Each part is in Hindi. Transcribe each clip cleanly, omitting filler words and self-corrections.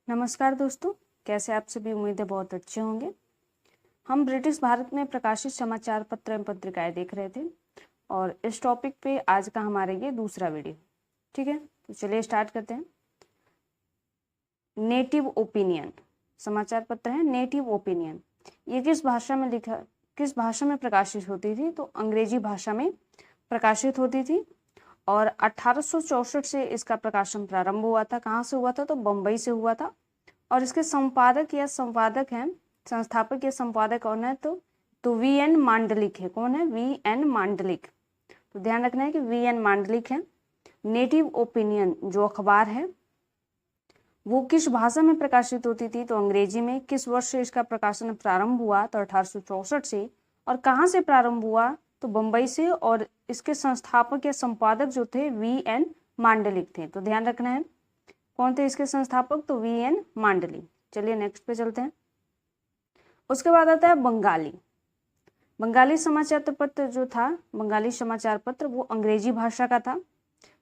नमस्कार दोस्तों, कैसे आप सभी। उम्मीद है बहुत अच्छे होंगे। हम ब्रिटिश भारत में प्रकाशित समाचार पत्र एवं पत्रिकाएं देख रहे थे और इस टॉपिक पे आज का हमारा ये दूसरा वीडियो। ठीक है, तो चलिए स्टार्ट करते हैं। नेटिव ओपिनियन समाचार पत्र है। नेटिव ओपिनियन ये किस भाषा में प्रकाशित होती थी? तो अंग्रेजी भाषा में प्रकाशित होती थी और 1864 से इसका प्रकाशन प्रारंभ हुआ था। कहाँ से हुआ था? तो बम्बई से हुआ था। और इसके संपादक हैं, संस्थापक या संपादक कौन है? तो वी.एन. मांडलिक है। कौन है? वी.एन. मांडलिक। तो ध्यान रखना है कि वी.एन. मांडलिक है। नेटिव ओपिनियन जो अखबार है वो किस भाषा में प्रकाशित होती थी? तो अंग्रेजी में। किस वर्ष से इसका प्रकाशन प्रारंभ हुआ? तो 1864 से। और कहाँ से प्रारंभ हुआ? तो बम्बई से। और इसके संस्थापक या संपादक जो थे वी.एन. मांडलिक थे। तो ध्यान रखना है कौन थे इसके संस्थापक? तो वी.एन. मांडलिक। चलिए नेक्स्ट पे चलते हैं। उसके बाद आता है बंगाली समाचार पत्र जो था, बंगाली समाचार पत्र वो अंग्रेजी भाषा का था,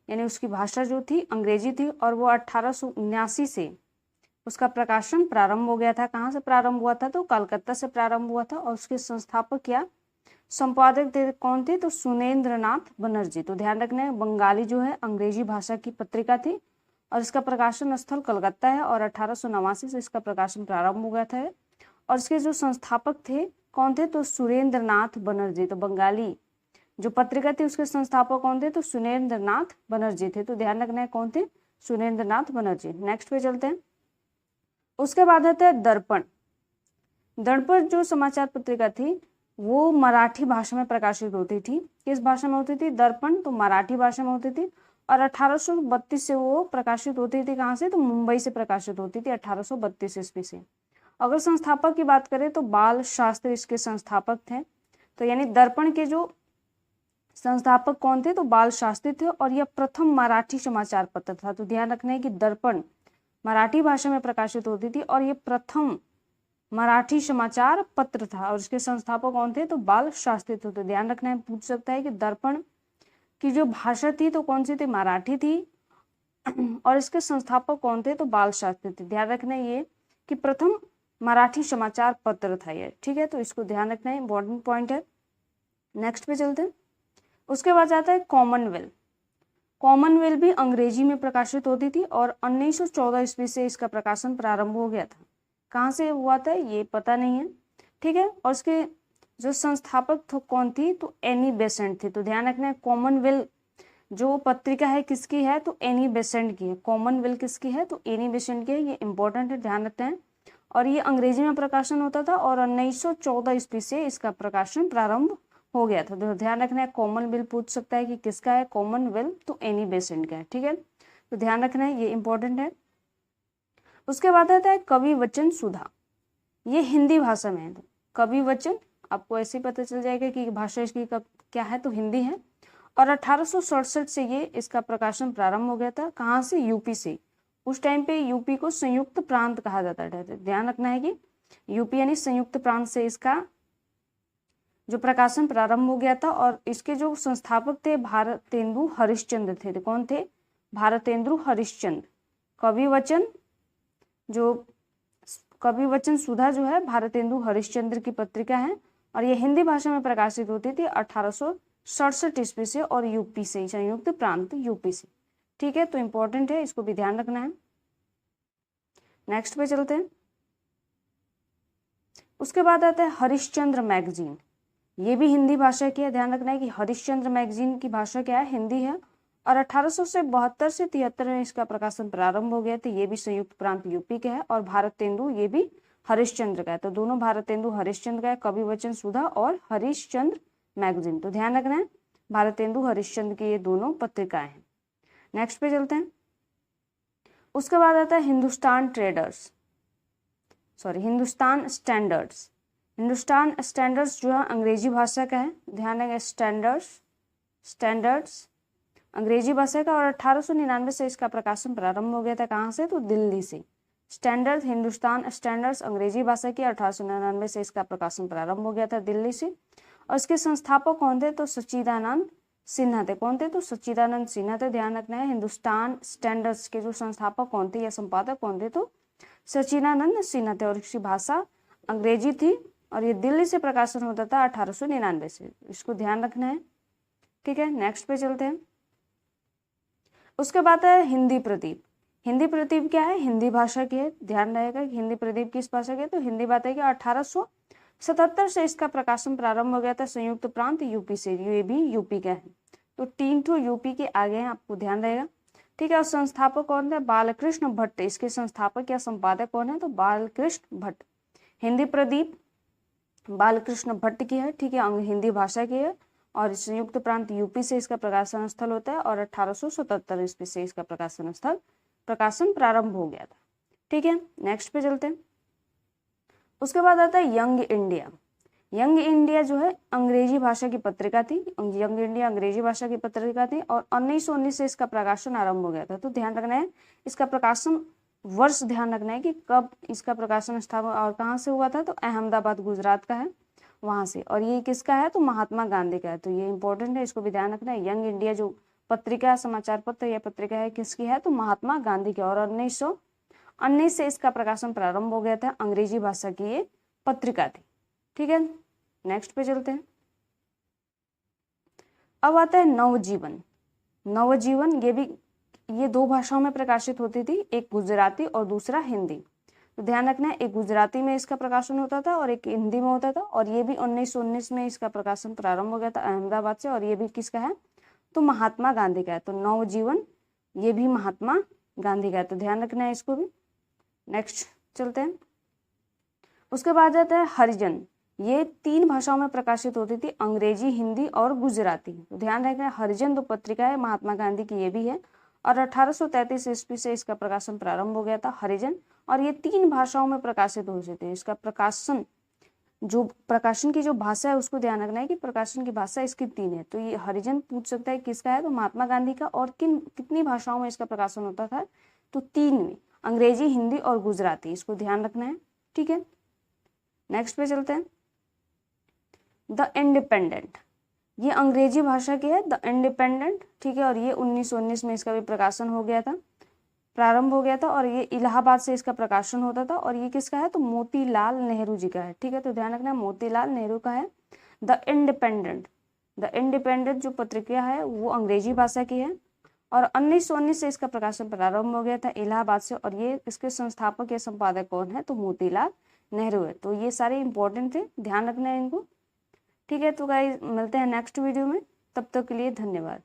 यानी उसकी भाषा जो थी अंग्रेजी थी। और वो 1879 से उसका प्रकाशन प्रारंभ हो गया था। कहाँ से प्रारंभ हुआ था? तो कलकत्ता से प्रारंभ हुआ था। और उसके संस्थापक या संपादक कौन थे? तो सुरेंद्र नाथ बनर्जी। तो ध्यान रखना है बंगाली जो है अंग्रेजी भाषा की पत्रिका थी और इसका प्रकाशन स्थल कलकत्ता है और 1889 से इसका प्रकाशन प्रारंभ हो गया था। और इसके जो संस्थापक थे कौन थे? तो सुरेंद्र नाथ बनर्जी। तो बंगाली जो पत्रिका थी उसके संस्थापक कौन थे? तो सुरेंद्र नाथ बनर्जी थे। तो ध्यान रखना है कौन थे? सुरेंद्र नाथ बनर्जी। नेक्स्ट पे चलते हैं। उसके बाद आता है दर्पण जो समाचार पत्रिका थी वो मराठी भाषा में प्रकाशित होती थी। किस भाषा में होती थी? दर्पण तो मराठी भाषा में होती थी। और 1832 से वो प्रकाशित होती थी। कहाँ से? तो मुंबई से प्रकाशित होती थी 1832 ईस्वी से। अगर संस्थापक की बात करें तो बाल शास्त्री इसके संस्थापक थे। तो यानी दर्पण के जो संस्थापक कौन थे? तो बाल शास्त्री थे। और यह प्रथम मराठी समाचार पत्र था। तो ध्यान रखना है कि दर्पण मराठी भाषा में प्रकाशित होती थी और ये प्रथम मराठी समाचार पत्र था। और इसके संस्थापक कौन थे? तो बाल शास्त्री थे। तो ध्यान रखना है, पूछ सकता है कि दर्पण की जो भाषा थी तो कौन सी थी? मराठी थी। और इसके संस्थापक कौन थे? तो बाल शास्त्री थे। ध्यान रखना है ये कि प्रथम मराठी समाचार पत्र था ये। ठीक है, तो इसको ध्यान रखना है, इंपॉर्टेंट पॉइंट है। नेक्स्ट पे चलते हैं। उसके बाद आता है कॉमनवेल्थ भी अंग्रेजी में प्रकाशित होती थी और 1914 ईस्वी से इसका प्रकाशन प्रारंभ हो गया था। कहाँ से हुआ था ये पता नहीं है। ठीक है, और इसके जो संस्थापक कौन थी? तो एनी बेसेंट थी। तो ध्यान रखना है कॉमनवेल्थ जो पत्रिका है किसकी है? तो एनी बेसेंट की है। कॉमनवेल्थ किसकी है? तो एनी बेसेंट की है। ये इंपॉर्टेंट है, ध्यान रखते हैं। और ये अंग्रेजी में प्रकाशन होता था और 1914 ईस्वी से इसका प्रकाशन प्रारंभ हो गया था। तो ध्यान रखना है कॉमनवेल्थ पूछ सकता है कि किसका है? कॉमनवेल्थ तो एनी बेसेंट का है। ठीक है, तो ध्यान रखना है, ये इंपॉर्टेंट है। उसके बाद आता है कवि वचन सुधा। ये हिंदी भाषा में है। तो कवि वचन आपको ऐसे ही पता चल जाएगा कि भाषा इसकी क्या है, तो हिंदी है। और 1867 से ये इसका प्रकाशन प्रारंभ हो गया था। कहाँ से? यूपी से। उस टाइम पे यूपी को संयुक्त प्रांत कहा जाता था। ध्यान रखना है कि यूपी यानी संयुक्त प्रांत से इसका जो प्रकाशन प्रारंभ हो गया था। और इसके जो संस्थापक थे भारतेंदु हरिश्चंद्र थे। तो कौन थे? भारतेंदु हरिश्चंद्र। कवि वचन सुधा जो है भारतेंदु हरिश्चंद्र की पत्रिका है और ये हिंदी भाषा में प्रकाशित होती थी 1867 ईस्वी से और यूपी से, संयुक्त प्रांत यूपी से। ठीक है, तो इंपॉर्टेंट है, इसको भी ध्यान रखना है। नेक्स्ट पे चलते हैं। उसके बाद आता है हरिश्चंद्र मैगजीन। ये भी हिंदी भाषा की है। ध्यान रखना है कि हरिश्चंद्र मैगजीन की भाषा क्या है? हिंदी है। और 1872 से 73 में इसका प्रकाशन प्रारंभ हो गया था। ये भी संयुक्त प्रांत यूपी का है। और भारतेंदु ये भी हरिश्चंद्र का है। तो दोनों भारतेंदु हरिश्चंद्र का है, कवि वचन सुधा और हरिश्चंद्र मैगजीन। तो ध्यान रखना है भारतेंदु हरिश्चंद्र की ये दोनों पत्रिकाएं हैं। नेक्स्ट पे चलते हैं। उसके बाद आता है हिंदुस्तान स्टैंडर्ड्स। हिंदुस्तान स्टैंडर्ड्स जो है अंग्रेजी भाषा का है। ध्यान रखें, स्टैंडर्ड्स अंग्रेजी भाषा का। और 1899 से इसका प्रकाशन प्रारंभ हो गया था। कहाँ से? तो दिल्ली से। हिंदुस्तान स्टैंडर्ड्स अंग्रेजी भाषा की, 1899 से इसका प्रकाशन प्रारंभ हो गया था दिल्ली से। और इसके संस्थापक कौन थे? तो सच्चिदानंद सिन्हा थे। कौन थे? तो सच्चिदानंद सिन्हा थे। ध्यान रखना है हिंदुस्तान स्टैंडर्ड्स के जो संस्थापक कौन थे या संपादक कौन थे? तो सचिनानंद सिन्हा थे और इसकी भाषा अंग्रेजी थी और ये दिल्ली से प्रकाशन होता था 1899 से। इसको ध्यान रखना है। ठीक है, नेक्स्ट पे चलते हैं। उसके बाद है हिंदी प्रदीप। हिंदी प्रदीप क्या है? हिंदी भाषा की है। ध्यान रहेगा कि हिंदी प्रदीप किस भाषा की है, तो हिंदी बात है कि 1877 से इसका प्रकाशन प्रारंभ हो गया था संयुक्त प्रांत यूपी से। ये भी यूपी का है, तो 3 ठो यूपी के आगे हैं, आपको ध्यान रहेगा। ठीक है, और संस्थापक कौन थे? बालकृष्ण भट्ट। इसके संस्थापक या संपादक कौन है? तो बालकृष्ण भट्ट। हिंदी प्रदीप बालकृष्ण भट्ट की है। ठीक है, हिंदी भाषा की है और संयुक्त प्रांत यूपी से इसका प्रकाशन स्थल होता है और 1877 ईस्वी से इसका प्रकाशन प्रारंभ हो गया था। ठीक है, नेक्स्ट पे चलते हैं। उसके बाद आता है यंग इंडिया। यंग इंडिया जो है अंग्रेजी भाषा की पत्रिका थी। यंग इंडिया अंग्रेजी भाषा की पत्रिका थी और 1919 से इसका प्रकाशन आरंभ हो गया था। तो ध्यान रखना है, इसका प्रकाशन वर्ष ध्यान रखना है कि कब इसका प्रकाशन स्थापन और कहाँ से हुआ था, तो अहमदाबाद गुजरात का है वहां से। और ये किसका है? तो महात्मा गांधी का है। तो ये इंपॉर्टेंट है, इसको भी ध्यान रखना है। यंग इंडिया जो पत्रिका समाचार पत्र या पत्रिका है किसकी है? तो महात्मा गांधी की। और 1919 से इसका प्रकाशन प्रारंभ हो गया था। अंग्रेजी भाषा की ये पत्रिका थी। ठीक है, नेक्स्ट पे चलते हैं। अब आता है नवजीवन। नवजीवन ये 2 भाषाओं में प्रकाशित होती थी, एक गुजराती और दूसरा हिंदी। तो ध्यान रखना है, एक गुजराती में इसका प्रकाशन होता था और एक हिंदी में होता था। और ये भी 1919 में इसका प्रकाशन प्रारंभ हो गया था अहमदाबाद से। और ये भी किसका है? तो महात्मा गांधी का है। तो नवजीवन ये भी महात्मा गांधी का है, तो ध्यान रखना है इसको भी। नेक्स्ट चलते हैं। उसके बाद आता है हरिजन। ये 3 भाषाओं में प्रकाशित होती थी, अंग्रेजी, हिंदी और गुजराती। तो ध्यान रखना है, हरिजन 2 पत्रिका है महात्मा गांधी की, ये भी है। और 1833 ईस्वी से इसका प्रकाशन प्रारंभ हो गया था हरिजन। और ये 3 भाषाओं में प्रकाशित हो सकते हैं। इसका प्रकाशन की जो भाषा है उसको ध्यान रखना है कि प्रकाशन की भाषा इसकी 3 है। तो ये हरिजन पूछ सकता है किसका है, तो महात्मा गांधी का। और कितनी भाषाओं में इसका प्रकाशन होता था? तो 3 में, अंग्रेजी, हिंदी और गुजराती। इसको ध्यान रखना है। ठीक है, नेक्स्ट पे चलते हैं। द इंडिपेंडेंट, ये अंग्रेजी भाषा की है, द इंडिपेंडेंट। ठीक है, और ये 1919 में इसका भी प्रकाशन हो गया था, प्रारंभ हो गया था। और ये इलाहाबाद से इसका प्रकाशन होता था। और ये किसका है? तो मोतीलाल नेहरू जी का है। ठीक है, तो ध्यान रखना, मोतीलाल नेहरू का है द इंडिपेंडेंट। द इंडिपेंडेंट जो पत्रिका है वो अंग्रेजी भाषा की है और 1919 से इसका प्रकाशन प्रारंभ हो गया था इलाहाबाद से। और ये इसके संस्थापक या संपादक कौन है? तो मोतीलाल नेहरू है। तो ये सारे इंपॉर्टेंट थे, ध्यान रखना है इनको। ठीक है, तो गाइस मिलते हैं नेक्स्ट वीडियो में, तब तक के लिए धन्यवाद।